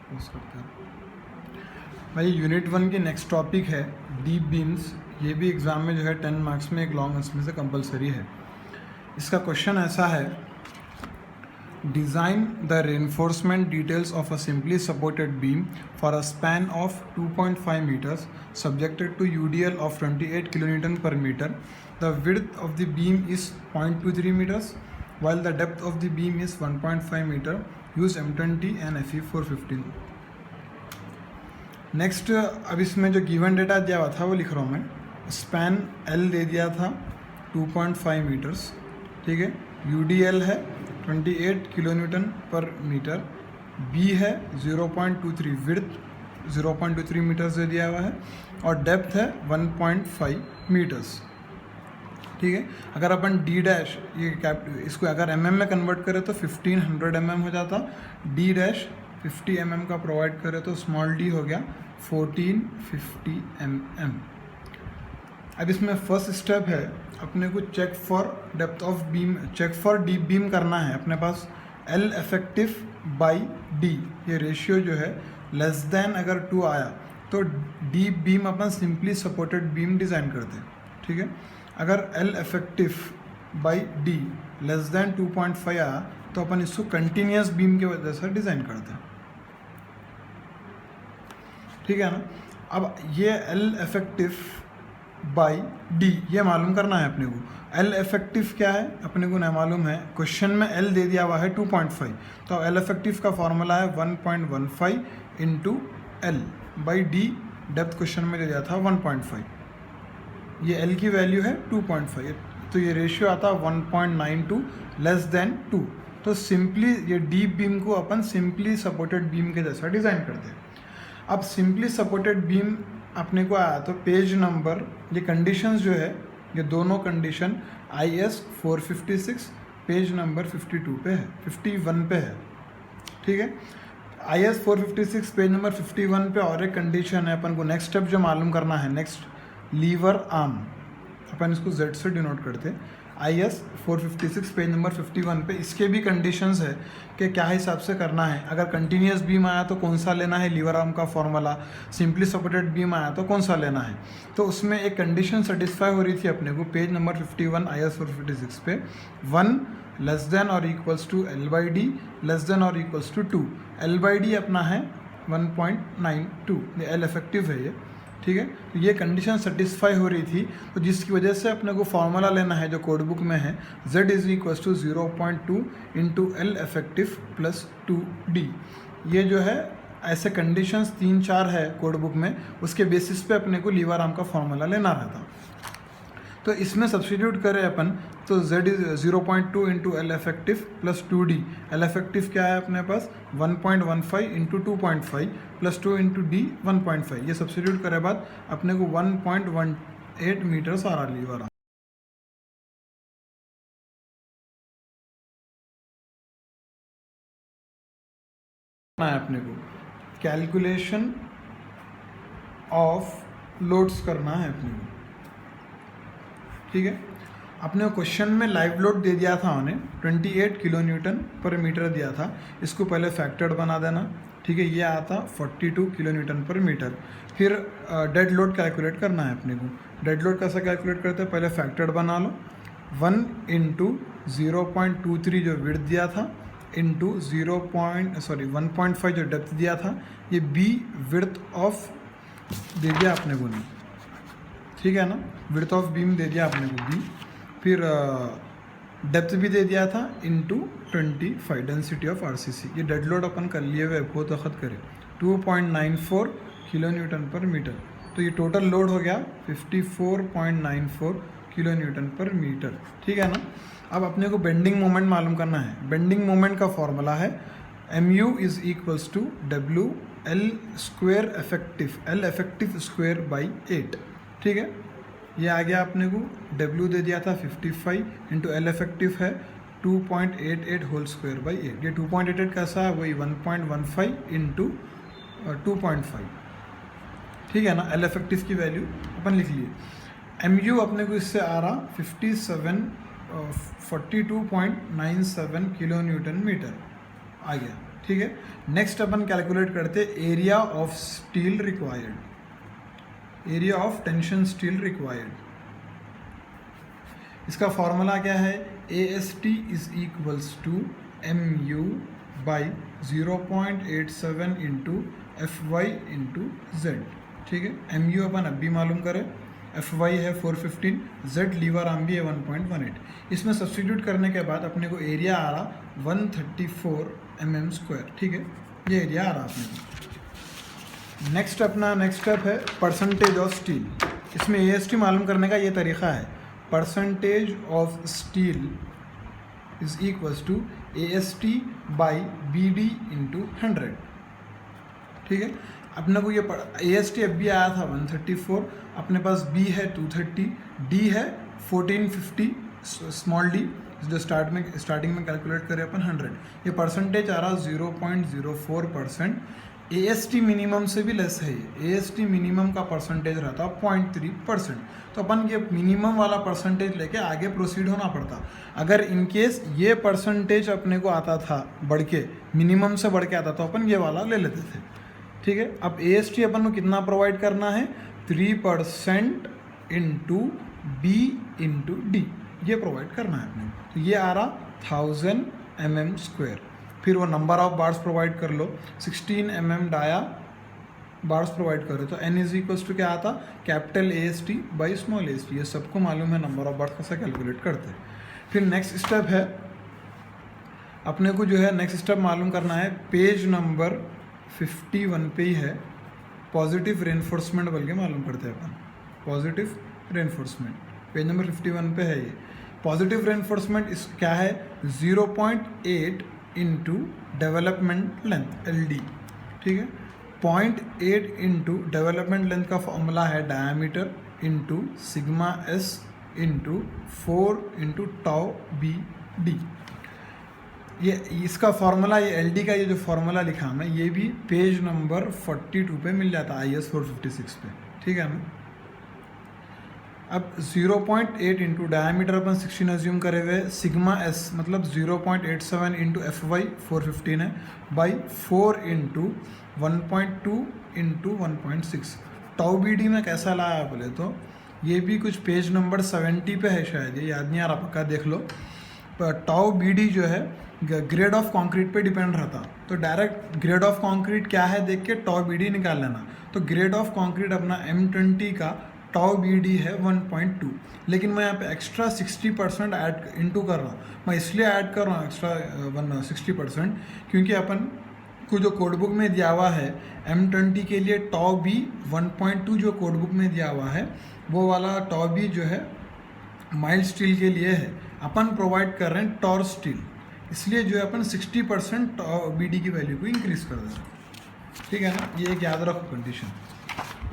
Post करते हैं भाई। यूनिट 1 की नेक्स्ट टॉपिक है डीप बीम्स। ये भी एग्ज़ाम में जो है 10 मार्क्स में एक लॉन्ग आंसर में से कंपलसरी है। इसका क्वेश्चन ऐसा है, design the reinforcement details of a simply supported beam for a span of 2.5 metres subjected to UDL of 28 kilonewton per metre. The width of the beam is 0.23 metres while the depth of the beam is 1.5 meter. use M20 and FE 415. Next अब इसमें जो given data दिया हुआ था वो लिख रहा हूँ मैं। स्पैन L दे दिया था 2.5 मीटर्स, ठीक है। UDL है 28 किलोन्यूटन पर मीटर। B है 0.23, विड्थ 0.23 मीटर्स दे दिया हुआ है और डेप्थ है 1.5 मीटर्स, ठीक है। अगर अपन D डैश ये इसको अगर mm में कन्वर्ट करें तो 1500 mm हो जाता। D डैश 50 mm का प्रोवाइड करें तो स्मॉल d हो गया 1450 mm। अब इसमें फर्स्ट स्टेप है अपने को check for depth of beam, check for deep beam करना है। अपने पास L इफेक्टिव बाई D ये रेशियो जो है लेस देन अगर 2 आया तो डीप बीम अपन सिंपली सपोर्टेड बीम डिज़ाइन करते हैं, ठीक है। अगर L effective by D less than 2.5 आया तो अपन इसको कंटिन्यूस बीम के वजह से डिज़ाइन करते हैं, ठीक है ना। अब ये L इफेक्टिव बाई D ये मालूम करना है अपने को। L इफेक्टिव क्या है अपने को नहीं मालूम है। क्वेश्चन में L दे दिया हुआ है 2.5, तो L इफेक्टिव का फॉर्मूला है 1.15 into L by D। Depth question में दे दिया था 1.5, ये L की वैल्यू है 2.5, तो ये रेशियो आता है 1.92 लेस देन 2। तो सिंपली ये डीप बीम को अपन सिंपली सपोर्टेड बीम के जैसा डिज़ाइन करते हैं। अब सिंपली सपोर्टेड बीम अपने को आया तो पेज नंबर ये कंडीशंस जो है ये दोनों कंडीशन IS 456 पेज नंबर 52 पे है, 51 पे है, ठीक है। IS 456 पेज नंबर 51 पे और एक कंडीशन है। अपन को नेक्स्ट स्टेप जो मालूम करना है, नेक्स्ट लीवर आर्म, अपन इसको Z से डिनोट करते हैं। IS 456 पेज नंबर 51 पे इसके भी कंडीशंस है कि क्या हिसाब से करना है। अगर कंटिन्यूस बीम आया तो कौन सा लेना है, लीवर आर्म का फॉर्मूला। सिंपली सपोर्टेड बीम आया तो कौन सा लेना है। तो उसमें एक कंडीशन सेटिस्फाई हो रही थी अपने को पेज नंबर 51 IS 456 पे, 1 लेस देन और equals to L by D less than और equals to 2। L by D अपना है 1.92, ये L इफेक्टिव है ये, ठीक है। तो ये कंडीशन सेटिस्फाई हो रही थी, तो जिसकी वजह से अपने को फॉर्मूला लेना है जो कोड बुक में है, Z is equal to 0.2 into L effective plus 2D। ये जो है ऐसे कंडीशंस 3-4 है कोड बुक में, उसके बेसिस पे अपने को लीवर आर्म का फॉर्मूला लेना रहता। तो इसमें सब्स्टिट्यूट करें अपन तो Z is 0.2 into L effective plus 2D। L effective क्या है अपने पास 1.15 इंटू 2.5 प्लस 2 इंटू D 1.5। ये सब्स्टिट्यूट करे बाद अपने को 1.18 मीटर्स आ रहा लीवर है। अपने को कैलकुलेशन ऑफ लोड्स करना है अपने को, ठीक है। अपने क्वेश्चन में लाइव लोड दे दिया था उन्हें 28 किलोन्यूटन पर मीटर दिया था। इसको पहले फैक्टर्ड बना देना, ठीक है। ये आता 42 किलोन्यूटन पर मीटर। फिर डेड लोड कैलकुलेट करना है अपने को। डेड लोड कैसा कैलकुलेट करते हैं, पहले फैक्टर्ड बना लो। 1 इंटू 0.23 जो विड्थ दिया था इंटू 1.5 जो डेप्थ दिया था, ये B विड्थ ऑफ दे दिया अपने को नहीं, ठीक है ना। विड्थ ऑफ बीम दे दिया आपने को B। फिर डेप्थ भी दे दिया था इंटू 25 डेंसिटी ऑफ RCC। ये डेड लोड अपन कर लिए हुए बहुत वक्त करे 2.94 किलोन्यूटन पर मीटर। तो ये टोटल लोड हो गया 54.94 किलोन्यूटन पर मीटर, ठीक है ना। अब अपने को बेंडिंग मोमेंट मालूम करना है। बेंडिंग मोमेंट का फॉर्मूला है MU is equals to W L square effective, L effective square by 8, ठीक है। ये आ गया अपने को W दे दिया था 55 इंटू L इफेक्टिव है 2.88 होल स्क्वेयर बाई 8। ये 2.88 कैसा है, वही 1.15 इंटू 2.5, ठीक है ना। L इफेक्टिव की वैल्यू अपन लिख लिए। MU अपने को इससे आ रहा 42.97 किलो न्यूटन मीटर आ गया, ठीक है। नेक्स्ट अपन कैलकुलेट करते area of steel required, area of tension steel required. इसका फॉर्मूला क्या है, AST is equals to MU by 0.87 into FY into Z। ठीक है, MU अपन अब भी मालूम करें, FY है 415, Z लीवर आर्म भी है 1.18। इसमें सब्स्टिट्यूट करने के बाद अपने को एरिया आ रहा 134 mm²। ठीक है, ये एरिया आ रहा अपने को। नेक्स्ट अपना नेक्स्ट स्टेप है परसेंटेज ऑफ स्टील। इसमें AST मालूम करने का ये तरीका है, percentage of steel is equals to AST by BD into 100। ठीक है, अपने को ये AST अब भी आया था 134, अपने पास B है 230, D है 1450 स्मॉल d, जो स्टार्टिंग में कैलकुलेट करें अपन 100। ये परसेंटेज आ रहा 0.04%। AST मिनिमम से भी लेस है ये, AST मिनिमम का परसेंटेज रहता 0.3%। तो अपन ये मिनिमम वाला परसेंटेज लेके आगे प्रोसीड होना पड़ता। अगर इनकेस ये परसेंटेज अपने को आता था बढ़ के, मिनिमम से बढ़ के आता तो अपन ये वाला ले लेते थे। ठीक है, अब AST अपन को कितना प्रोवाइड करना है, 3% इंटू B इंटू D, ये प्रोवाइड करना है अपने को। तो ये आ रहा 1000 mm²। फिर वो नंबर ऑफ बार्स प्रोवाइड कर लो, 16 mm डाया बार्स प्रोवाइड करो तो N इज इक्वल्स टू क्या आता, capital AST by small AST। ये सबको मालूम है नंबर ऑफ बार्स कैसे कैलकुलेट करते हैं। फिर नेक्स्ट स्टेप है अपने को जो है नेक्स्ट स्टेप मालूम करना है, पेज नंबर 51 पे ही है, पॉजिटिव रेनफोर्समेंट बोल के मालूम करते हैं अपन। पॉजिटिव रेनफोर्समेंट पेज नंबर 51 पे है ये। पॉजिटिव रेनफोर्समेंट इस क्या है, 0.8 इंटू डेवलपमेंट लेंथ LD। ठीक है, 0.8 इंटू डेवलपमेंट लेंथ का फॉर्मूला है diameter into sigma S into 4 into tau BD। ये इसका फॉर्मूला, ये LD का ये जो फॉर्मूला लिखा मैं, ये भी पेज नंबर 42 पे मिल जाता है IS 456 पे। ठीक है ना, अब 0.8 इंटू डायमीटर अपन 16 एज्यूम करे हुए, सिग्मा S मतलब 0.87 इंटू FY 415 है, by 4 into 1.2 into 1.6। Tau BD में कैसा लाया बोले तो ये भी कुछ पेज नंबर 70 पे है शायद, ये याद नहीं आ रहा, पक्का देख लो। टाउ BD जो है ग्रेड ऑफ कंक्रीट पे डिपेंड रहता, तो डायरेक्ट ग्रेड ऑफ कंक्रीट क्या है देख के टाउ BD निकाल लेना। तो ग्रेड ऑफ कंक्रीट अपना M20 का टाउ BD है 1.2, लेकिन मैं यहाँ पे एक्स्ट्रा 60% ऐड इंटू कर रहा हूँ। मैं इसलिए ऐड कर रहा हूँ एक्स्ट्रा 60% क्योंकि अपन को जो कोड बुक में दिया हुआ है M20 के लिए टाउ B 1.2 जो कोड बुक में दिया हुआ है, वो वाला टाउ B जो है माइल्ड स्टील के लिए है, अपन प्रोवाइड कर रहे हैं टॉर स्टील, इसलिए जो है अपन 60% टाउ BD की वैल्यू को इंक्रीज कर दे रहे हैं। ठीक है ना, ये एक याद रखो कंडीशन।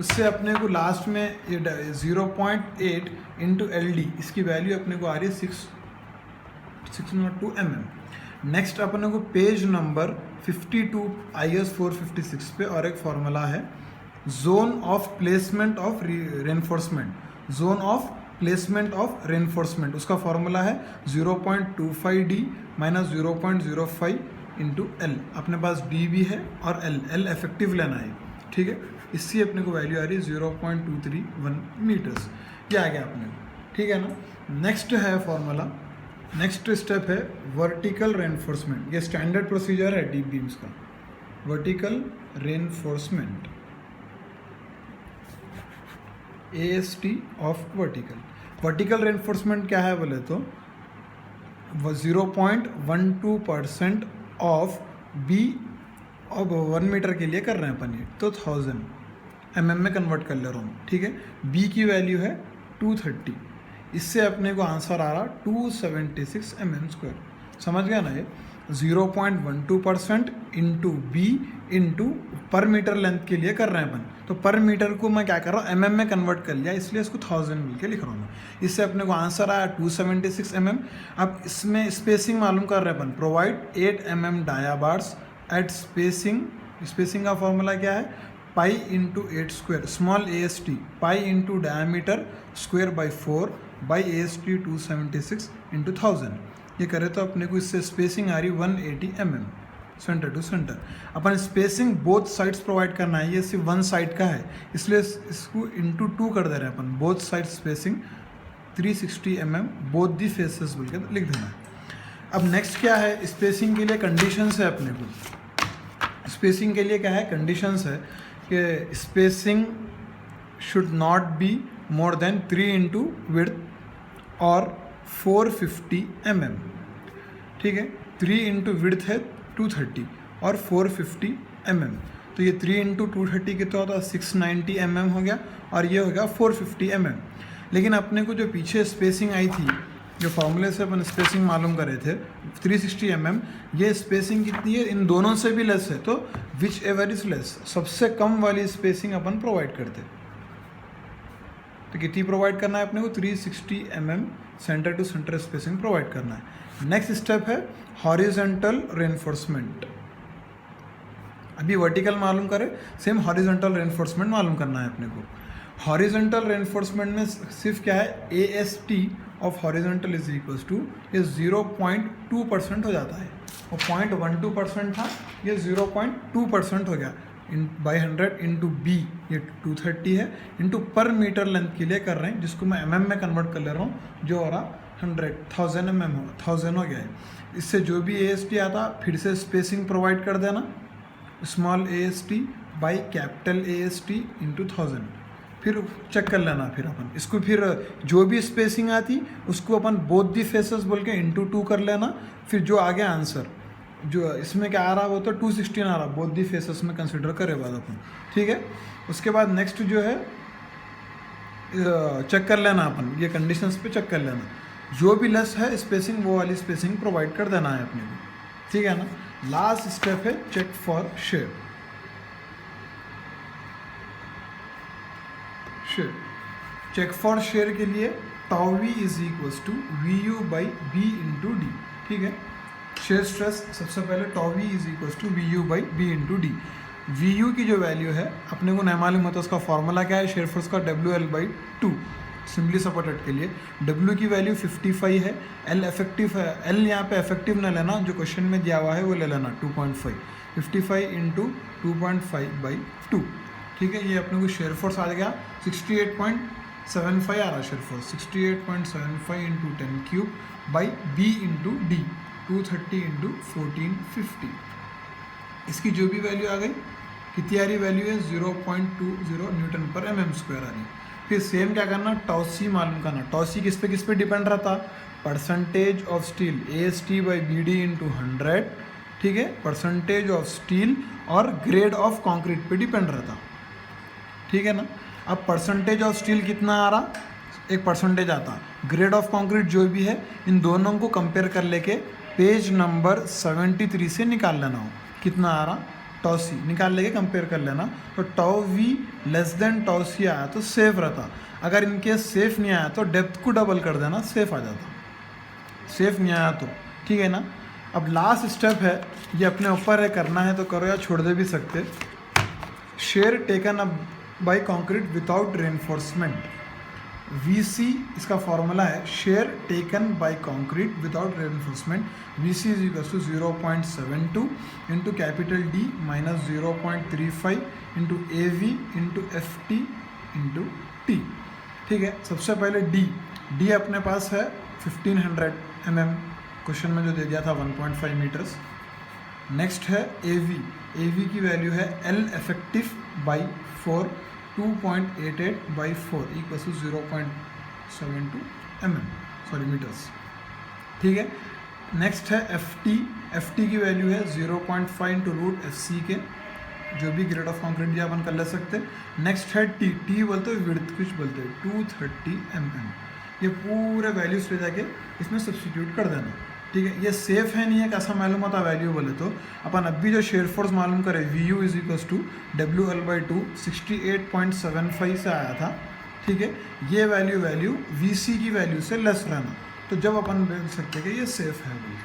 उससे अपने को लास्ट में ये 0.8 इंटू LD, इसकी वैल्यू अपने को आ रही है 602 mm। नेक्स्ट अपने को पेज नंबर 52 IS 456 पे और एक फॉर्मूला है, zone of placement of reinforcement, zone of placement of reinforcement. उसका फॉर्मूला है 0.25D माइनस 0.05 इंटू L। अपने पास D भी है और L इफेक्टिव लेना है। ठीक है, इससे अपने को वैल्यू आ रही है 0.231 मीटर्स। ये आ गया अपने को। ठीक है ना, नेक्स्ट है फॉर्मूला, नेक्स्ट स्टेप है वर्टिकल रेनफोर्समेंट। ये स्टैंडर्ड प्रोसीजर है डीप बीम्स का, vertical reinforcement AST of vertical reinforcement क्या है बोले तो 0.12% ऑफ B अब 1 मीटर के लिए कर रहे हैं अपन ये, तो 1000 mm में कन्वर्ट कर ले रहा हूँ। ठीक है, B की वैल्यू है 230, इससे अपने को आंसर आ रहा 276 mm²। समझ गया ना, ये 0.12% इंटू B इंटू पर मीटर लेंथ के लिए कर रहे हैं अपन, तो पर मीटर को मैं क्या कर रहा हूँ mm में कन्वर्ट कर लिया, इसलिए इसको 1000 मिल के लिख रहा हूँ मैं। इससे अपने को आंसर आया 276 mm। अब इसमें स्पेसिंग मालूम कर रहे हैं अपन, provide 8 mm dia bars at spacing का फॉर्मूला क्या है, pi into 8², small AST pi into diameter square by 4 by AST 276 into 1000। ये करें तो अपने को इससे स्पेसिंग आ रही 180 mm। Centre to centre. अपन स्पेसिंग बोथ साइड्स प्रोवाइड करना है, ये सिर्फ वन साइड का है इसलिए इसको इंटू 2 कर दे रहे हैं अपन। Both side spacing 360 mm both the faces बोल के लिख देना है। अब नेक्स्ट क्या है, स्पेसिंग के लिए कंडीशंस है अपने को। स्पेसिंग के लिए क्या है, कंडीशंस है कि spacing should not be more than 3 into width और 450 mm। ठीक है, 3 इंटू विड्थ है 230 और 450 mm, तो ये 3 इंटू 230 कितना होता है 690 mm हो गया और ये हो गया 450 mm। लेकिन अपने को जो पीछे स्पेसिंग आई थी, जो फॉर्मूले से अपन स्पेसिंग मालूम कर रहे थे 360 mm, ये स्पेसिंग कितनी है, इन दोनों से भी लेस है, तो विच एवर इज लेस, सबसे कम वाली स्पेसिंग अपन प्रोवाइड करते। तो कितनी प्रोवाइड करना है अपने को, 360 mm centre to centre spacing provide करना है। नेक्स्ट स्टेप है हॉरिजॉन्टल रेनफोर्समेंट। अभी वर्टिकल मालूम करें, सेम हॉरिजॉन्टल रेनफोर्समेंट मालूम करना है अपने को। हॉरिजॉन्टल रेनफोर्समेंट में सिर्फ क्या है, AST of horizontal is equals to ये 0.2% हो जाता है, और 0.12% था, ये 0.2% हो गया बाई 100 इंटू B, ये 230 है, इंटू पर मीटर लेंथ के लिए कर रहे हैं, जिसको मैं mm में कन्वर्ट कर ले रहा हूँ, जो हो रहा 1000 mm 1000 हो गया है। इससे जो भी AST आता फिर से स्पेसिंग प्रोवाइड कर देना, small AST by capital AST into 1000, फिर चेक कर लेना। फिर अपन इसको फिर जो भी स्पेसिंग आती उसको अपन बोथ दी फेसेस बोल के इंटू 2 कर लेना। फिर जो आगे आंसर जो इसमें क्या आ रहा वो तो 216 आ रहा, बोथ दी फेसेस में कंसिडर करे बाद अपन। ठीक है, उसके बाद नेक्स्ट जो है चेक कर लेना अपन, ये कंडीशंस पे चेक कर लेना, जो भी लेस है स्पेसिंग वो वाली स्पेसिंग प्रोवाइड कर देना है अपने को। ठीक है ना। लास्ट स्टेप है check for shear. Check for shear के लिए tau V is equals to V U by B into D. ठीक है, शेयर स्ट्रेस सबसे पहले tau V is equals to V U by B into D. V U की जो value है अपने को नहीं मालूम होता, उसका फॉर्मूला क्या है, शेयर फोर्स का WL/2 सिंपली सपोर्टेड के लिए। W की वैल्यू 55 है, L इफेक्टिव है, L यहाँ पे इफेक्टिव ना लेना, जो क्वेश्चन में दिया हुआ है वो ले लेना 2.5, 55 इंटू 2.5/2। ठीक है, ये अपने को शेयर फोर्स आ गया 68.75 आ रहा shear force, 68.75 into 10 cube by B into D 230 into 1450। इसकी जो भी वैल्यू आ गई, कितनी आ रही वैल्यू है 0.20 न्यूटन पर mm स्क्वायर आ रही। फिर सेम क्या करना, टॉसी मालूम करना। टॉसी किस पे डिपेंड रहता, percentage of steel AST by BD into 100। ठीक है, परसेंटेज ऑफ स्टील और ग्रेड ऑफ कॉन्क्रीट पे डिपेंड रहता। ठीक है ना। अब परसेंटेज ऑफ स्टील कितना आ रहा, एक परसेंटेज आता, ग्रेड ऑफ कंक्रीट जो भी है, इन दोनों को कंपेयर कर लेके पेज नंबर 73 से निकाल लेना हो कितना आ रहा, टॉसी निकाल लेके कंपेयर कर लेना। तो tau V less than tau C आया तो सेफ रहता, अगर इनके सेफ नहीं आया तो डेप्थ को डबल कर देना, सेफ आ जाता, सेफ नहीं आया तो। ठीक है ना। अब लास्ट स्टेप है, ये अपने ऊपर है, करना है तो करो या छोड़ दे भी सकते। Shear taken up by concrete without reinforcement, VC इसका फॉर्मूला है, shear taken by concrete without reinforcement, VC is equal to 0.72 into capital D minus 0.35 into AV into FT into T। ठीक है, सबसे पहले D अपने पास है 1500 mm, क्वेश्चन में जो दे दिया था 1.5 मीटर्स। नेक्स्ट है AV की वैल्यू है L effective by 4 2.88/4 equal to 0.72 metres. ठीक है, नेक्स्ट है FT की वैल्यू है 0.5 इंटू रूट FC के, जो भी ग्रेड ऑफ कॉन्क्रीट दिया अपन कर ले सकते। नेक्स्ट है T बोलते हैं विड्थ, कुछ बोलते हैं 230 mm। ये पूरे वैल्यूज पे जाके इसमें सब्सटीट्यूट कर देना। ठीक है, ये सेफ है नहीं है कैसा मालूम होता वैल्यू बोले तो अपन अभी जो शेयर फोर्स मालूम करें VU is equals to WL/2 68.75 से आया था। ठीक है, ये वैल्यू VC की वैल्यू से लेस रहना, तो जब अपन बोल सकते हैं कि ये सेफ है बोल।